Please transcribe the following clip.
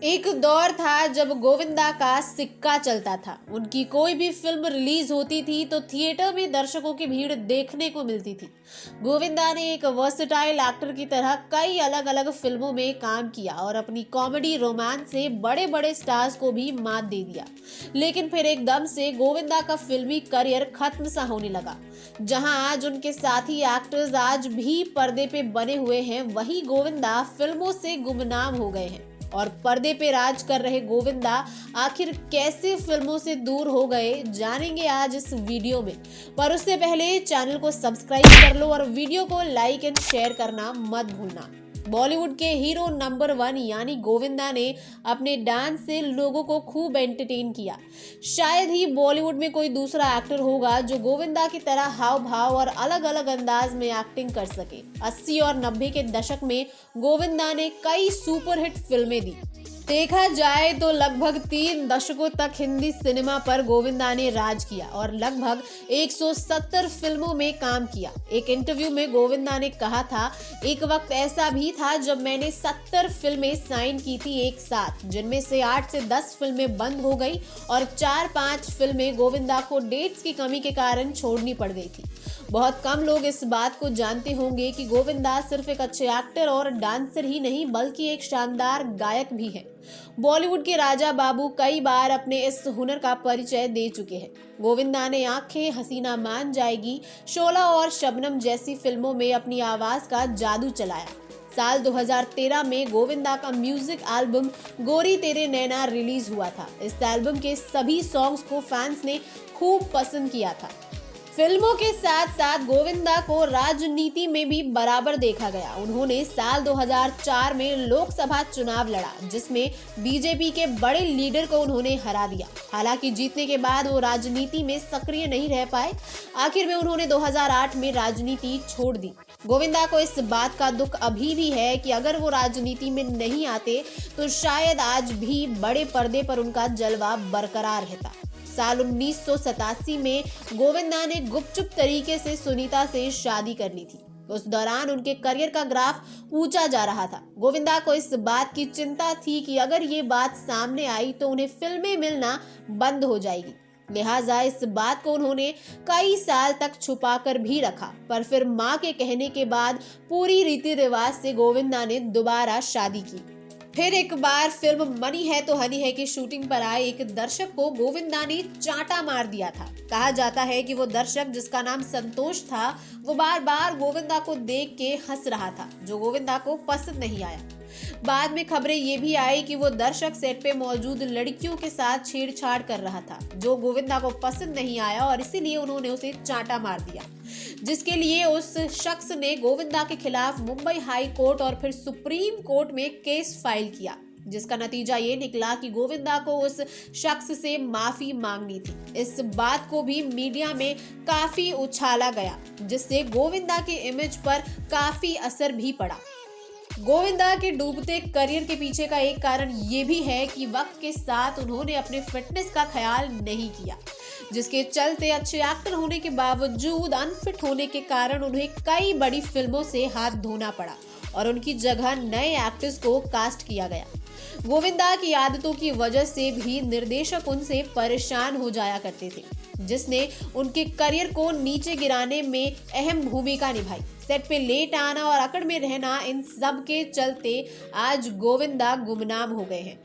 एक दौर था जब गोविंदा का सिक्का चलता था। उनकी कोई भी फिल्म रिलीज होती थी तो थिएटर में दर्शकों की भीड़ देखने को मिलती थी। गोविंदा ने एक वर्सेटाइल एक्टर की तरह कई अलग अलग फिल्मों में काम किया और अपनी कॉमेडी रोमांस से बड़े बड़े स्टार्स को भी मात दे दिया। लेकिन फिर एकदम से गोविंदा का फिल्मी करियर खत्म सा होने लगा। जहां आज उनके साथी एक्टर्स आज भी पर्दे पे बने हुए हैं, वहीं गोविंदा फिल्मों से गुमनाम हो गए हैं। और पर्दे पे राज कर रहे गोविंदा आखिर कैसे फिल्मों से दूर हो गए, जानेंगे आज इस वीडियो में। पर उससे पहले चैनल को सब्सक्राइब कर लो और वीडियो को लाइक एंड शेयर करना मत भूलना। बॉलीवुड के हीरो नंबर 1 यानी गोविंदा ने अपने डांस से लोगों को खूब एंटरटेन किया। शायद ही बॉलीवुड में कोई दूसरा एक्टर होगा जो गोविंदा की तरह हाव भाव और अलग अलग अंदाज में एक्टिंग कर सके। 80 और 90 के दशक में गोविंदा ने कई सुपरहिट फिल्में दी। देखा जाए तो लगभग 3 दशकों तक हिंदी सिनेमा पर गोविंदा ने राज किया और लगभग 170 फिल्मों में काम किया। एक इंटरव्यू में गोविंदा ने कहा था, एक वक्त ऐसा भी था जब मैंने 70 फिल्में साइन की थी एक साथ, जिनमें से 8 से 10 फिल्में बंद हो गई और 4-5 फिल्में गोविंदा को डेट्स की कमी के कारण छोड़नी पड़ गई थी। बहुत कम लोग इस बात को जानते होंगे कि गोविंदा सिर्फ एक अच्छे एक्टर और डांसर ही नहीं बल्कि एक शानदार गायक भी है। बॉलीवुड के राजा बाबू कई बार अपने इस हुनर का परिचय दे चुके हैं। गोविंदा ने आंखें, हसीना मान जाएगी, शोला और शबनम जैसी फिल्मों में अपनी आवाज का जादू चलाया। साल 2013 में गोविंदा का म्यूजिक एल्बम गोरी तेरे नैना रिलीज हुआ था। इस एल्बम के सभी सॉन्ग्स को फैंस ने खूब पसंद किया था। फिल्मों के साथ साथ गोविंदा को राजनीति में भी बराबर देखा गया। उन्होंने साल 2004 में लोकसभा चुनाव लड़ा, जिसमें बीजेपी के बड़े लीडर को उन्होंने हरा दिया। हालांकि जीतने के बाद वो राजनीति में सक्रिय नहीं रह पाए। आखिर में उन्होंने 2008 में राजनीति छोड़ दी। गोविंदा को इस बात का दुख अभी भी है कि अगर वो राजनीति में नहीं आते तो शायद आज भी बड़े पर्दे पर उनका जलवा बरकरार रहता। साल 1987 में गोविंदा ने गुपचुप तरीके से सुनीता से शादी कर ली थी। उस दौरान उनके करियर का ग्राफ ऊंचा जा रहा था। गोविंदा को इस बात की चिंता थी कि अगर ये बात सामने आई तो उन्हें फिल्में मिलना बंद हो जाएगी। लिहाजा इस बात को उन्होंने कई साल तक छुपा कर भी रखा। पर फिर मां के कहने के बाद पूरी रीति रिवाज से गोविंदा ने दोबारा शादी की। फिर एक बार फिल्म मनी है तो हनी है की शूटिंग पर आए एक दर्शक को गोविंदा ने चांटा मार दिया था। कहा जाता है कि वो दर्शक, जिसका नाम संतोष था, वो बार बार गोविंदा को देख के हंस रहा था, जो गोविंदा को पसंद नहीं आया। बाद में खबरें ये भी आई कि वो दर्शक सेट पे मौजूद लड़कियों के साथ छेड़छाड़ कर रहा था, जो गोविंदा को पसंद नहीं आया और इसीलिए उन्होंने उसे चांटा मार दिया, जिसके लिए उस शख्स ने गोविंदा के खिलाफ मुंबई हाई कोर्ट और फिर सुप्रीम कोर्ट में केस फाइल किया, जिसका नतीजा ये निकला कि गोविंदा को उस शख्स से माफी मांगनी थी। इस बात को भी मीडिया में काफी उछाला गया, जिससे गोविंदा के इमेज पर काफी असर भी पड़ा। गोविंदा के डूबते करियर के पीछे का एक कारण ये भी है कि वक्त के साथ उन्होंने अपने फिटनेस का ख्याल नहीं किया, जिसके चलते अच्छे एक्टर होने के बावजूद अनफिट होने के कारण उन्हें कई बड़ी फिल्मों से हाथ धोना पड़ा और उनकी जगह नए एक्टर्स को कास्ट किया गया। गोविंदा की आदतों की वजह से भी निर्देशक उनसे परेशान हो जाया करते थे, जिसने उनके करियर को नीचे गिराने में अहम भूमिका निभाई। सेट पे लेट आना और अकड़ में रहना, इन सब के चलते आज गोविंदा गुमनाम हो गए हैं।